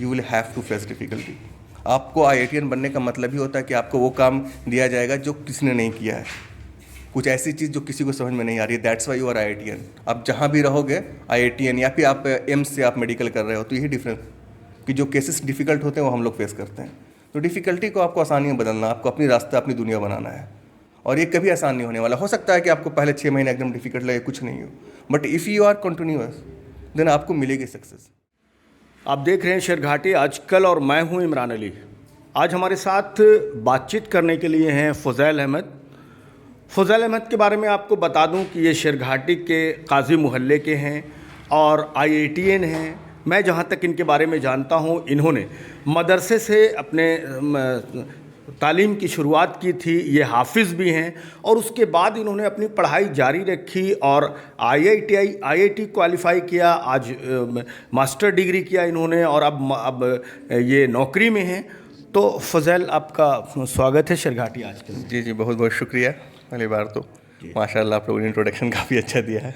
You will have to face difficulty. आपको IITian बनने का मतलब ही होता है कि आपको वो काम दिया जाएगा जो किसी ने नहीं किया है, कुछ ऐसी चीज़ जो किसी को समझ में नहीं आ रही है। That's why you are IITian। आप जहाँ भी रहोगे IITian, या फिर आप एम्स से आप मेडिकल कर रहे हो, तो यही डिफरेंस कि जो केसेस डिफ़िकल्ट होते हैं वो हम लोग फेस करते हैं। तो डिफ़िकल्टी को आपको आसानी में बदलना, आपको अपनी रास्ता अपनी दुनिया बनाना है, और ये कभी आसान नहीं होने वाला। हो सकता है कि आपको पहले 6 महीने एकदम डिफ़िकल्ट लगे, कुछ नहीं हो, but if you are continuous then आपको मिलेगी सक्सेस। आप देख रहे हैं शेर घाटी आजकल, और मैं हूं इमरान अली। आज हमारे साथ बातचीत करने के लिए हैं फ़ुज़ैल अहमद। फ़ुज़ैल अहमद के बारे में आपको बता दूं कि ये शेर घाटी के काजी मोहल्ले के हैं और IITian हैं। मैं जहां तक इनके बारे में जानता हूं, इन्होंने मदरसे से अपने तालीम की शुरुआत की थी, ये हाफिज़ भी हैं, और उसके बाद इन्होंने अपनी पढ़ाई जारी रखी और IIT क्वालिफ़ाई किया। आज मास्टर डिग्री किया इन्होंने, और अब ये नौकरी में हैं। तो फ़ुज़ैल, आपका स्वागत है शेर घाटी आजकल। जी जी, बहुत बहुत शुक्रिया। पहली बार तो माशाल्लाह आप लोगों ने इंट्रोडक्शन काफ़ी अच्छा दिया है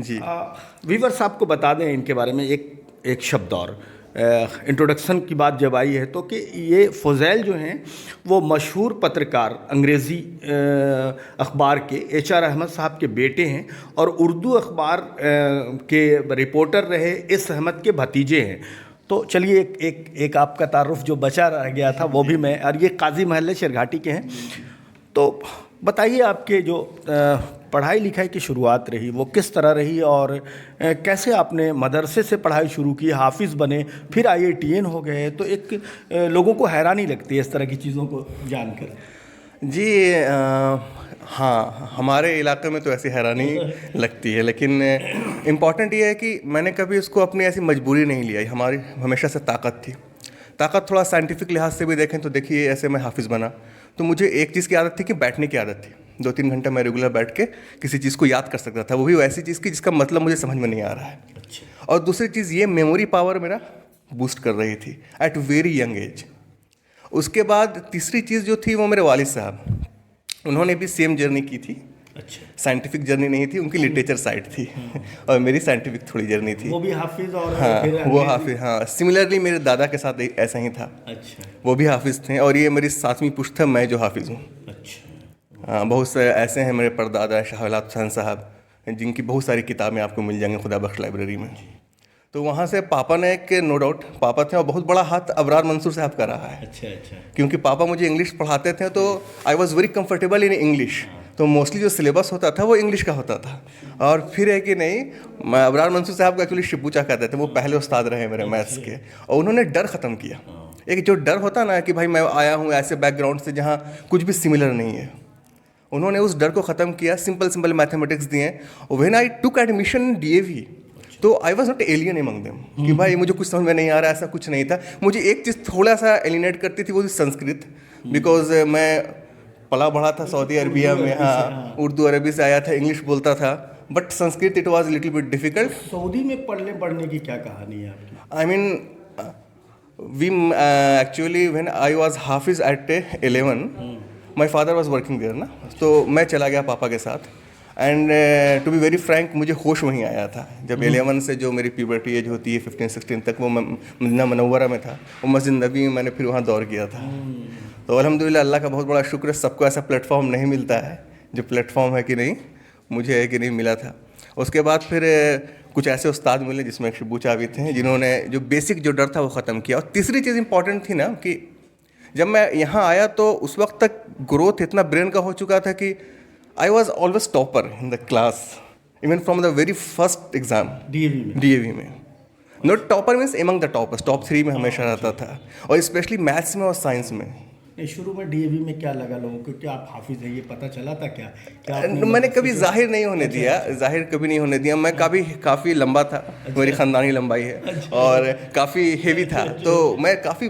जी। वीवर्स, आपको बता दें इनके बारे में एक शब्द और। इंट्रोडक्शन की बात जब आई है तो कि ये फ़ुज़ैल जो हैं वो मशहूर पत्रकार, अंग्रेज़ी अखबार के HR अहमद साहब के बेटे हैं, और उर्दू अखबार के रिपोर्टर रहे इस अहमद के भतीजे हैं। तो चलिए एक आपका तारुफ जो बचा रह गया था वो भी मैं, और ये काजी महल शेर घाटी के हैं। तो बताइए, आपके जो पढ़ाई लिखाई की शुरुआत रही वो किस तरह रही, और कैसे आपने मदरसे से पढ़ाई शुरू की, हाफिज़ बने, फिर IITian हो गए। तो एक लोगों को हैरानी लगती है इस तरह की चीज़ों को जानकर। जी हाँ, हमारे इलाके में तो ऐसी हैरानी लगती है, लेकिन इम्पॉर्टेंट ये है कि मैंने कभी उसको अपनी ऐसी मजबूरी नहीं लिया। हमारी हमेशा से ताकत थी। ताकत थोड़ा साइंटिफिक लिहाज से भी देखें तो देखिए, ऐसे मैं हाफिज़ बना तो मुझे एक चीज़ की आदत थी कि बैठने की आदत थी। 2-3 घंटे मैं रेगुलर बैठ के किसी चीज़ को याद कर सकता था, वो भी वैसी चीज़ की जिसका मतलब मुझे समझ में नहीं आ रहा है। और दूसरी चीज़, ये मेमोरी पावर मेरा बूस्ट कर रही थी एट वेरी यंग एज। उसके बाद तीसरी चीज़ जो थी वो मेरे वालिद साहब, उन्होंने भी सेम जर्नी की थी। अच्छा। साइंटिफिक जर्नी नहीं थी, उनकी लिटरेचर साइड थी और मेरी साइंटिफिक थोड़ी जर्नी थी। वो भी हाफिज़, और हाँ, फिर वो हाफिज़, हाँ। सिमिलरली मेरे दादा के साथ ऐसा ही था। अच्छा। वो भी हाफिज़ थे, और ये मेरी 7वीं पुश्त है, मैं जो हाफिज़ हूँ। अच्छा। हाँ, बहुत से ऐसे हैं मेरे परदादा शाह औलाद हुसैन साहब, जिनकी बहुत सारी किताबें आपको मिल जाएंगी खुदा बख्श लाइब्रेरी में। तो वहाँ से पापा ने, एक नो डाउट पापा थे, और बहुत बड़ा हाथ अबरार मंसूर साहब का रहा है। अच्छा अच्छा। क्योंकि पापा मुझे इंग्लिश पढ़ाते थे, तो I was very comfortable in English. तो मोस्टली जो सिलेबस होता था वो इंग्लिश का होता था। और फिर है कि नहीं, मैं अबरार मंसूर साहब को एक्चुअली शिबूचा कहते थे, वो पहले उस्ताद रहे मेरे मैथ्स के, और उन्होंने डर ख़त्म किया। एक जो डर होता ना कि भाई मैं आया हूँ ऐसे बैकग्राउंड से जहाँ कुछ भी सिमिलर नहीं है, उन्होंने उस डर को ख़त्म किया। सिंपल मैथमेटिक्स दिए। When I took admission in DAV, तो I was not alien among them कि भाई मुझे कुछ समझ में नहीं आ रहा, ऐसा कुछ नहीं था। मुझे एक चीज़ थोड़ा सा एलिनेट करती थी, वो थी संस्कृत, बिकॉज मैं पला बढ़ा था सऊदी अरबिया में। हाँ, उर्दू अरबी से आया था, इंग्लिश बोलता था, but Sanskrit it was little bit difficult. Saudi में पढ़ने की क्या कहानी है आपकी? I mean we actually when I was हाफिज़ at 11, my father was working there ना, तो मैं चला गया पापा के साथ। And to be very frank, मुझे होश वहीं आया था जब 11 से जो मेरी प्यूबर्टी एज होती है 15-16 तक, वो मदीना मुनव्वरा में था, वो मस्जिद नबी में मैंने फिर वहाँ दौर किया था। तो अल्हम्दुलिल्लाह, अल्लाह का बहुत बड़ा शुक्र है, सबको ऐसा प्लेटफॉर्म नहीं मिलता है जो प्लेटफॉर्म है कि नहीं, मुझे है कि नहीं मिला था। उसके बाद फिर कुछ ऐसे उस्ताद मिले जिसमें एक शिबूचा भी थे, जिन्होंने जो बेसिक जो डर था वो ख़त्म किया। और तीसरी चीज़ इंपॉर्टेंट थी ना कि जब मैं यहाँ आया तो उस वक्त तक ग्रोथ इतना ब्रेन का हो चुका था कि I was always topper in the class, even from the very first exam. DAV में. Not topper means among the toppers, top 3 में हमेशा रहता था, और स्पेशली मैथ्स में और साइंस में। शुरू में DAV में क्या लगा लोगों को कि आप हाफिज़ हैं, ये पता चला था क्या? मैंने कभी जाहिर नहीं होने दिया, जाहिर कभी नहीं होने दिया। मैं काफ़ी लंबा था, मेरी ख़ानदानी लंबाई है, और काफ़ी हेवी था, तो मैं काफ़ी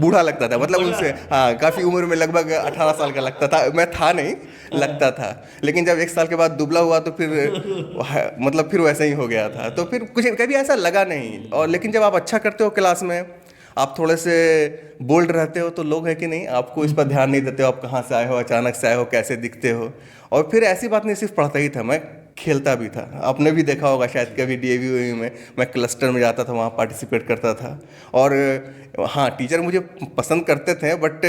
बूढ़ा लगता था, मतलब उनसे, हाँ, काफ़ी उम्र में लगभग 18 साल का लगता था। मैं था नहीं, लगता था, लेकिन जब 1 साल के बाद दुबला हुआ तो फिर मतलब फिर वैसा ही हो गया था। तो फिर कुछ कभी ऐसा लगा नहीं। और लेकिन जब आप अच्छा करते हो क्लास में, आप थोड़े से बोल्ड रहते हो तो लोग है कि नहीं आपको इस पर ध्यान नहीं देते हो, आप कहाँ से आए हो, अचानक से आए हो, कैसे दिखते हो। और फिर ऐसी बात नहीं सिर्फ पढ़ता ही था, मैं खेलता भी था। आपने भी देखा होगा शायद कभी डीएवी में मैं क्लस्टर में जाता था, वहाँ पार्टिसिपेट करता था। और हाँ, टीचर मुझे पसंद करते थे, बट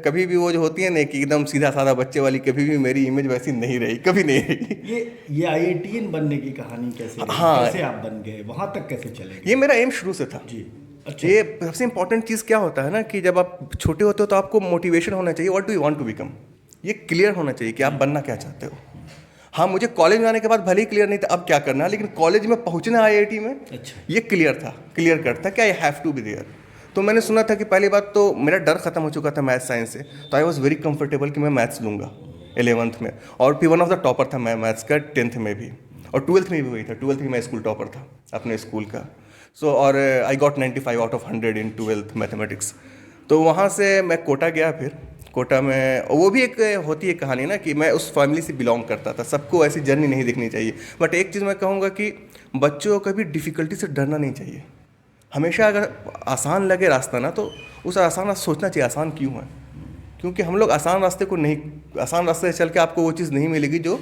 कभी भी वो जो होती है ना कि एकदम सीधा साधा बच्चे वाली, कभी भी मेरी इमेज वैसी नहीं रही, कभी नहीं रही। ये IITian बनने की कहानी कैसे रही? हाँ। कैसे आप बन गए, वहाँ तक कैसे चले गए? ये मेरा एम शुरू से था जी। अच्छा। ये सबसे इंपॉर्टेंट चीज़ क्या होता है ना कि जब आप छोटे होते हो तो आपको मोटिवेशन होना चाहिए, what do you want to become. ये क्लियर होना चाहिए कि आप बनना क्या चाहते हो। हाँ, मुझे कॉलेज में आने के बाद भले ही क्लियर नहीं था अब क्या करना है, लेकिन कॉलेज में पहुंचना IIT में अच्छा। ये क्लियर था, क्लियर कट था कि I have to be there. तो मैंने सुना था कि पहली बात तो मेरा डर खत्म हो चुका था मैथ्स साइंस से, तो आई वॉज वेरी कंफर्टेबल कि मैं मैथ्स लूँगा 11th में। और फिर वन ऑफ द टॉपर था मैं मैथ्स का 10th में भी, और 12th में भी वही था। 12th में मैं स्कूल टॉपर था अपने स्कूल का। सो और I got 95 out of 100 in 12th mathematics. तो वहाँ से मैं कोटा गया। फिर कोटा में वो भी एक होती है कहानी ना कि मैं उस फैमिली से बिलोंग करता था। सबको ऐसी जर्नी नहीं दिखनी चाहिए, बट एक चीज़ मैं कहूँगा कि बच्चों को कभी डिफ़िकल्टी से डरना नहीं चाहिए। हमेशा अगर आसान लगे रास्ता ना तो उस आसान रास्ता सोचना चाहिए आसान क्यों है, क्योंकि हम लोग आसान रास्ते को नहीं, आसान रास्ते से चल के आपको वो चीज़ नहीं मिलेगी जो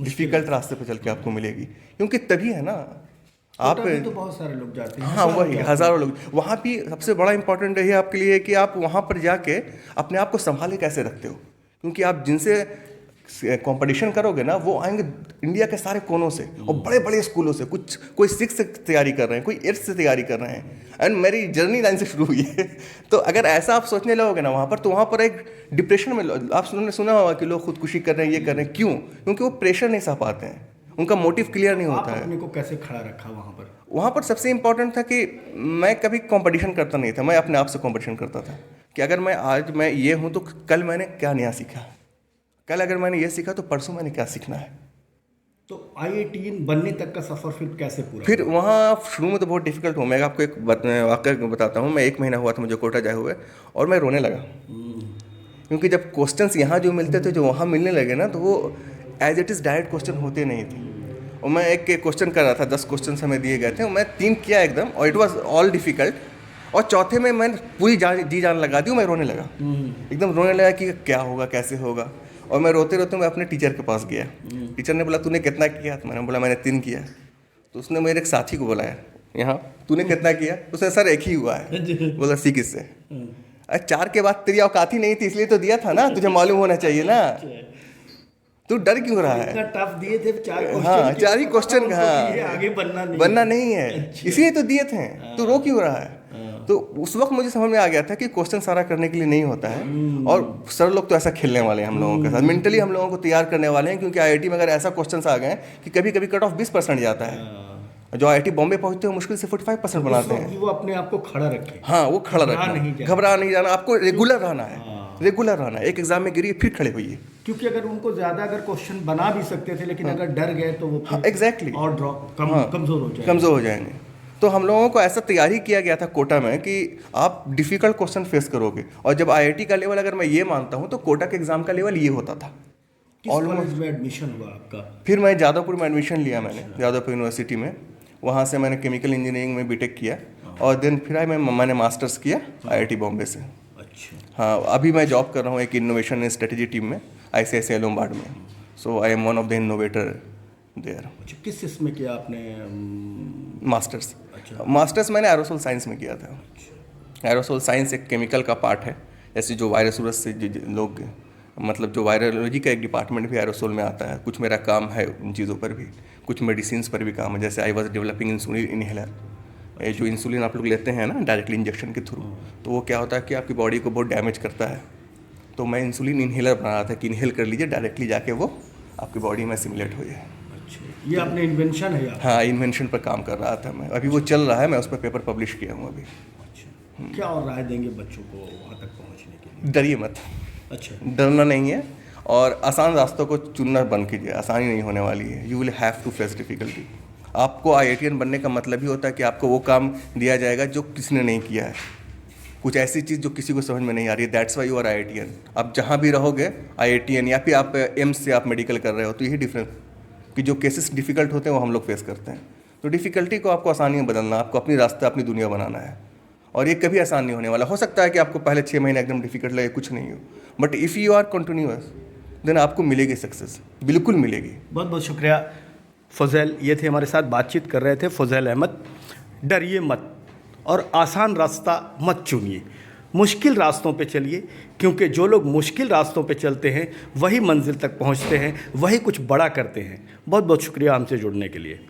डिफ़िकल्ट रास्ते पर चल के आपको मिलेगी, क्योंकि तभी है ना आप तो बहुत सारे लोग जाते हैं। हाँ वही हज़ारों लोग वहाँ भी। सबसे बड़ा इंपॉर्टेंट है आपके लिए कि आप वहाँ पर जाके अपने आप को संभाले कैसे रखते हो, क्योंकि आप जिनसे कंपटीशन करोगे ना वो आएंगे इंडिया के सारे कोनों से और बड़े बड़े स्कूलों से। कुछ कोई 6 से तैयारी कर रहे हैं, कोई 8 से तैयारी कर रहे हैं, एंड मेरी जर्नी 9 से शुरू हुई है। तो अगर ऐसा आप सोचने लगोगे ना वहाँ पर, तो वहाँ पर एक डिप्रेशन में आप सुना होगा कि लोग खुदकुशी कर रहे हैं, ये कर रहे हैं। क्यों? क्योंकि वो प्रेशर नहीं सह पाते हैं, उनका मोटिव क्लियर नहीं होता है। अपने को कैसे खड़ा रखा वहाँ पर? वहाँ पर सबसे इंपॉर्टेंट था कि मैं कभी कंपटीशन करता नहीं था, मैं अपने आप से कंपटीशन करता था कि अगर मैं आज मैं ये हूँ तो कल मैंने क्या नया सीखा, कल अगर मैंने ये सीखा तो परसों मैंने क्या सीखना है। तो IITian बनने तक का सफ़र फिर कैसे पूरा? फिर वहाँ शुरू में तो बहुत डिफिकल्ट हुआ। मैं आपको एक वाक़या बताता हूँ। मैं 1 महीना हुआ था मुझे कोटा जाए हुए, और मैं रोने लगा, क्योंकि जब क्वेश्चंस यहाँ जो मिलते थे जो वहाँ मिलने लगे ना, तो वो as it is direct question होते नहीं थे। और मैं एक क्वेश्चन कर रहा था, 10 क्वेश्चन हमें दिए गए थे, मैं 3 किया एकदम, और इट वाज ऑल डिफिकल्ट। और चौथे में मैंने पूरी जी जान लगा दी, मैं रोने लगा, एकदम रोने लगा कि क्या होगा, कैसे होगा। और मैं रोते रोते मैं अपने टीचर के पास गया। टीचर ने बोला तूने कितना किया? तो मैंने बोला मैंने 3 किया। तो उसने मेरे एक साथी को बुलाया, यहाँ तूने कितना किया? उसने सर 1 ही हुआ है। बोला सीख इससे। अरे 4 के बाद तेरी औकात ही नहीं थी, इसलिए तो दिया था ना, तुझे मालूम होना चाहिए ना, तू डर क्यों रहा है? टफ दिए थे 4 क्वेश्चन। हाँ 4 ही क्वेश्चन, हाँ आगे बनना नहीं है, इसलिए तो दिए थे, तू रो क्यों रहा है? तो उस वक्त मुझे समझ में आ गया था कि क्वेश्चन सारा करने के लिए नहीं होता है, और सर लोग तो ऐसा खेलने वाले हैं हम लोगों के साथ, मेंटली हम लोगों को तैयार करने वाले हैं। क्योंकि IIT में अगर ऐसा क्वेश्चन आ गए कि कभी कभी कट ऑफ 20% जाता है, जो IIT बॉम्बे पहुंचते हैं मुश्किल से 45% बनाते हैं। वो अपने आप को खड़ा रखे। हाँ वो खड़ा रखना, घबरा नहीं जाना, आपको रेगुलर रहना है, रेगुलर रहना है। एक एग्जाम में गिरी फिर खड़े होइए, क्योंकि अगर उनको ज़्यादा अगर क्वेश्चन बना भी सकते थे, लेकिन अगर डर गए तो वो एग्जैक्टली और कमज़ोर हो जाएंगे। तो हम लोगों को ऐसा तैयारी किया गया था कोटा में कि आप डिफ़िकल्ट क्वेश्चन फेस करोगे। और जब IIT का लेवल अगर मैं ये मानता हूँ तो कोटा के एग्ज़ाम का लेवल ये होता था। किस कॉलेज में एडमिशन हुआ आपका? फिर मैं जादवपुर में एडमिशन लिया मैंने, जादवपुर यूनिवर्सिटी में। वहाँ से मैंने केमिकल इंजीनियरिंग में बीटेक किया, और देन फिर मैंने मास्टर्स किया IIT बॉम्बे से। अच्छा। हाँ, अभी मैं जॉब कर रहा हूँ एक इनोवेशन स्ट्रेटजी टीम में ICICI लोम्बार्ड में। So I am one of the innovator there. अच्छा, किस इसमें किया आपने मास्टर्स? अच्छा। मास्टर्स मैंने एरोसोल साइंस में किया था। एरोसोल साइंस एक केमिकल का पार्ट है, जैसे जो वायरस से लोग, मतलब जो वायरोलॉजी का एक डिपार्टमेंट भी एरोसोल में आता है। कुछ मेरा काम है उन चीज़ों पर भी, कुछ मेडिसिन पर भी काम है। जैसे I was developing insulin inhaler, ये जो इंसुलिन आप लोग लेते हैं ना डायरेक्टली इंजेक्शन के थ्रू, तो वो क्या होता है कि आपकी बॉडी को बहुत डैमेज करता है। तो मैं इंसुलिन इनहेलर बना रहा था कि इनहेल कर लीजिए, डायरेक्टली जाके वो आपकी बॉडी में सिमुलेट हो जाए। ये आपने इन्वेंशन है? हाँ, इन्वेंशन पर काम कर रहा था मैं, अभी वो चल रहा है, मैं उस पर पेपर पब्लिश किया हूँ अभी। अच्छा, क्या और राय देंगे बच्चों को वहाँ तक पहुँचने के लिए? डरिए मत। अच्छा, डरना नहीं है, और आसान रास्तों को चुनना बंद कीजिए। आसानी नहीं होने वाली है, you will have to face difficulty. आपको IITian बनने का मतलब ही होता है कि आपको वो काम दिया जाएगा जो किसी ने नहीं किया है, कुछ ऐसी चीज़ जो किसी को समझ में नहीं आ रही है। That's why you are IITian। आप जहाँ भी रहोगे IITian, या फिर आप एम्स से आप मेडिकल कर रहे हो, तो यही डिफरेंस कि जो केसेस डिफ़िकल्ट होते हैं वो हम लोग फेस करते हैं। तो डिफ़िकल्टी को आपको आसानी में बदलना, आपको अपनी रास्ता, अपनी दुनिया बनाना है। और ये कभी आसान नहीं होने वाला। हो सकता है कि आपको पहले 6 महीने एकदम डिफिकल्ट लगे, कुछ नहीं हो, but if you are continuous then आपको मिलेगी सक्सेस, बिल्कुल मिलेगी। बहुत बहुत शुक्रिया फ़ज़ैल, ये थे हमारे साथ बातचीत कर रहे थे फ़ज़ैल अहमद। डरिए मत और आसान रास्ता मत चुनिए, मुश्किल रास्तों पे चलिए, क्योंकि जो लोग मुश्किल रास्तों पे चलते हैं वही मंजिल तक पहुंचते हैं, वही कुछ बड़ा करते हैं। बहुत बहुत शुक्रिया हमसे जुड़ने के लिए।